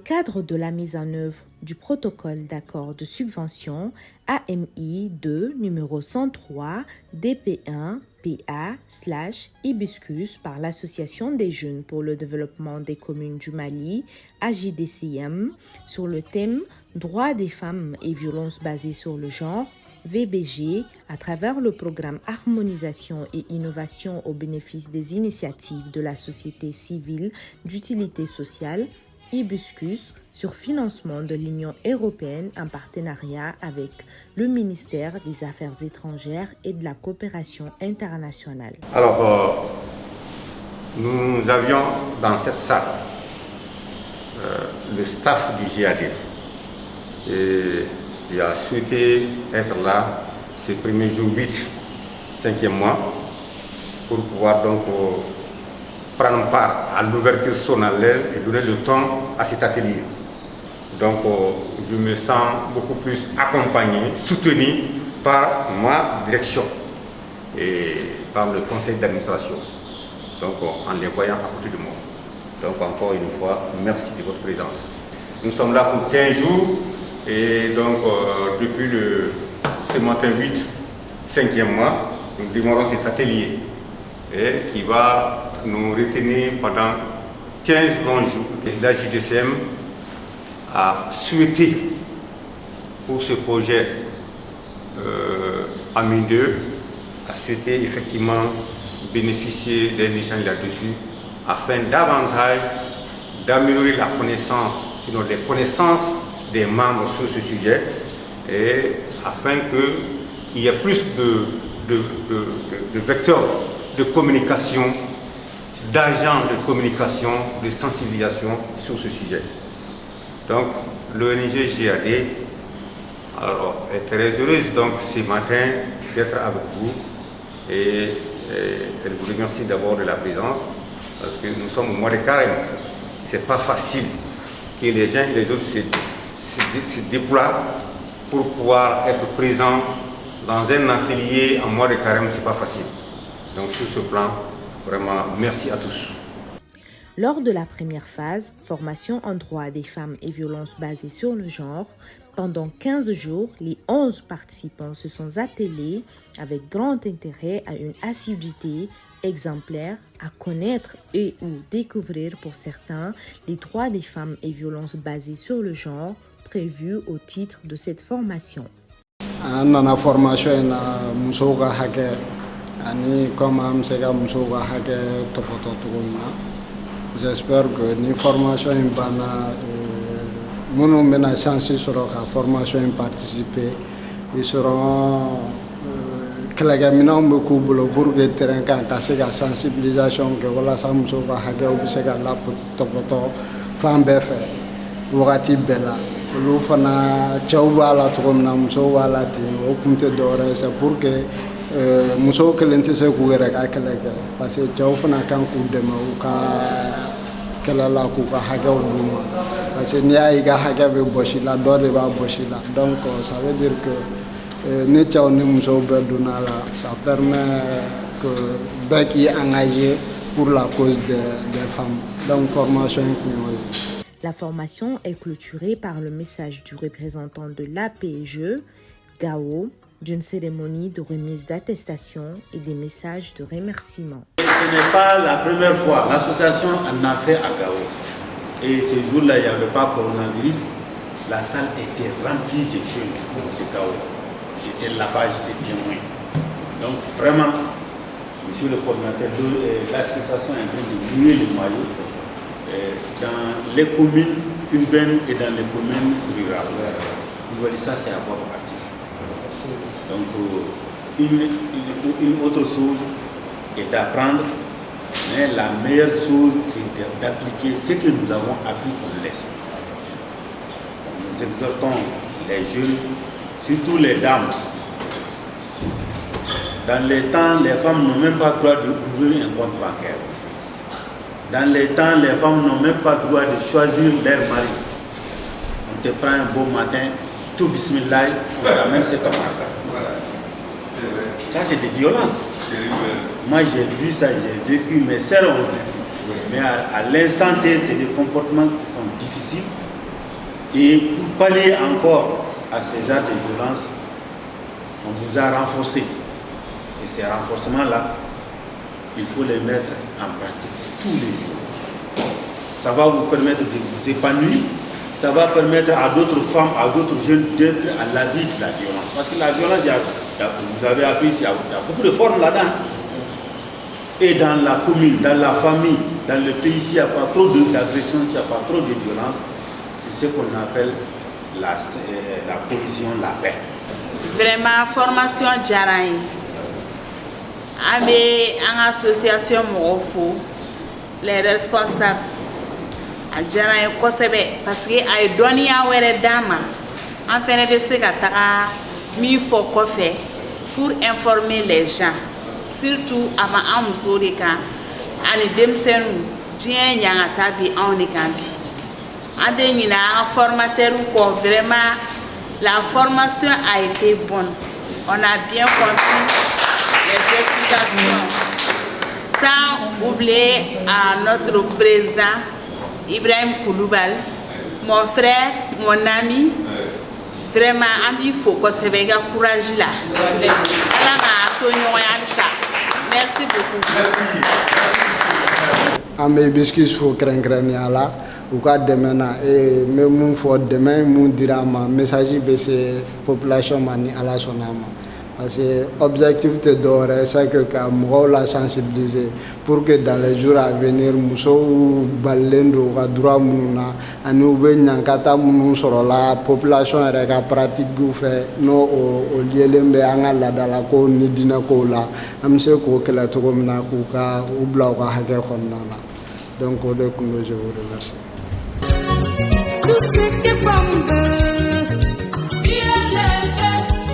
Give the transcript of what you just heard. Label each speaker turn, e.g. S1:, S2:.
S1: cadre de la mise en œuvre du protocole d'accord de subvention AMI 2 numéro 103 DP1 PA/Hibiscus par l'Association des jeunes pour le développement des communes du Mali, AJDCM, sur le thème Droits des femmes et violences basées sur le genre, VBG, à travers le programme Harmonisation et Innovation au bénéfice des initiatives de la société civile d'utilité sociale, Hibiscus, sur financement de l'Union européenne en partenariat avec le ministère des Affaires étrangères et de la coopération internationale.
S2: Alors, nous avions dans cette salle le staff du GAD et qui a souhaité être là ces premiers jours 8, 5e mois, pour pouvoir donc prendre part à l'ouverture solennelle et donner le temps à cet atelier. Donc je me sens beaucoup plus accompagné, soutenu par ma direction et par le conseil d'administration, donc en les voyant à côté de moi. Donc encore une fois, merci de votre présence. Nous sommes là pour 15 jours et donc depuis ce matin 8, 5e mois, nous démarrons cet atelier et qui va nous retenir pendant 15 longs jours. La JDCM a souhaité pour ce projet AMI 2, a souhaité effectivement bénéficier d'un échange là-dessus afin davantage d'améliorer la connaissance, sinon les connaissances des membres sur ce sujet et afin qu'il y ait plus de vecteurs de communication, d'agents de communication, de sensibilisation sur ce sujet. Donc l'ONG GAD est très heureuse donc ce matin d'être avec vous et elle vous remercie d'abord de la présence parce que nous sommes au mois de carême. C'est pas facile que les uns et les autres se déploient pour pouvoir être présents dans un atelier en mois de carême, c'est pas facile. Donc sur ce plan, vraiment merci à tous.
S1: Lors de la première phase, formation en droit des femmes et violences basées sur le genre, pendant 15 jours, les 11 participants se sont attelés avec grand intérêt à une assiduité exemplaire à connaître et ou découvrir pour certains les droits des femmes et violences basées sur le genre prévus au titre de cette formation.
S3: La formation j'espère que la formation est bonne. Nous avons chance sur la formation participer. Ils seront beaucoup pour que terrain la sensibilisation que voilà ça nous sauve à la femme faire. Wakati bella. Lu fana chauba la tromna musowa la ti o kumte dore c'est pour que muso kelente se kuere ka keleke parce que chaw fana kan ku dema u ka kelala ku ka haga nduma parce que ni ay ga haga be boshila dore ba boshila donc ça veut dire que ni chaw ni muso berduna la ça permet que bec est engagé pour la cause des femmes donc formation qui
S1: La formation est clôturée par le message du représentant de l'APGE, Gao, d'une cérémonie de remise d'attestation et des messages de remerciement.
S4: Ce n'est pas la première fois, l'association en a fait à Gao. Et ce jour-là, il n'y avait pas coronavirus, la salle était remplie de jeunes de Gao. J'étais là-bas, j'étais témoin. Donc vraiment, monsieur le coordinateur, l'association est en train de mouiller le maillot. Dans les communes urbaines et dans les communes rurales. Vous voyez ça, c'est à votre actif. Donc, une autre chose est à prendre, mais la meilleure chose, c'est d'appliquer ce que nous avons appris comme leçon. Nous exhortons les jeunes, surtout les dames. Dans les temps, les femmes n'ont même pas le droit d'ouvrir un compte bancaire. Dans les temps, les femmes n'ont même pas le droit de choisir leur mari. On te prend un beau matin, tout bismillah, on ramène cet homme. Ça, c'est des violences. Moi, j'ai vu ça, j'ai vécu, mes sœurs ont vécu. Mais à l'instant T, c'est des comportements qui sont difficiles Et pour pallier encore à ces actes de violence, on vous a renforcé. Et ces renforcements-là, il faut les mettre en pratique tous les jours. Ça va vous permettre de vous épanouir, ça va permettre à d'autres femmes, à d'autres jeunes d'être à l'abri de la violence. Parce que la violence, vous avez appris, il y a beaucoup de formes là-dedans. Et dans la commune, dans la famille, dans le pays, s'il n'y a pas trop d'agression, s'il n'y a pas trop de violence, c'est ce qu'on appelle la cohésion, la paix.
S5: Vraiment, formation Djaraï. Avec une association Morofo, les responsables. Djaraï Kosebe, parce qu'il y a des données à faire d'ama. En fait, c'est qu'il faut faire pour informer les gens. Surtout avant Amzorika, et Demsenu, Dien Yangatabi en Nikambi. Adenina, formateur ou vraiment, la formation a été bonne. On a bien compris les explications. Sans oublier à notre président Ibrahim Kouloubal, mon frère, mon ami. Vraiment, il faut que ce soit courage là. Merci beaucoup.
S3: Amé biscuits faut craindre là ou quoi demain et même faut demain mon dira ma message baisser population mani à la sonama parce que objectif te d'or c'est que moi la sensibiliser pour que dans les jours à venir muso balendo ka droit mununa anu be nyankata munu soro la population reka pratique gu fait no o lielembe anga la dala ko ni dina ko la am se ko kala to ko mina ku ka ubla ka hage konnana donc de kuno je vous remercie.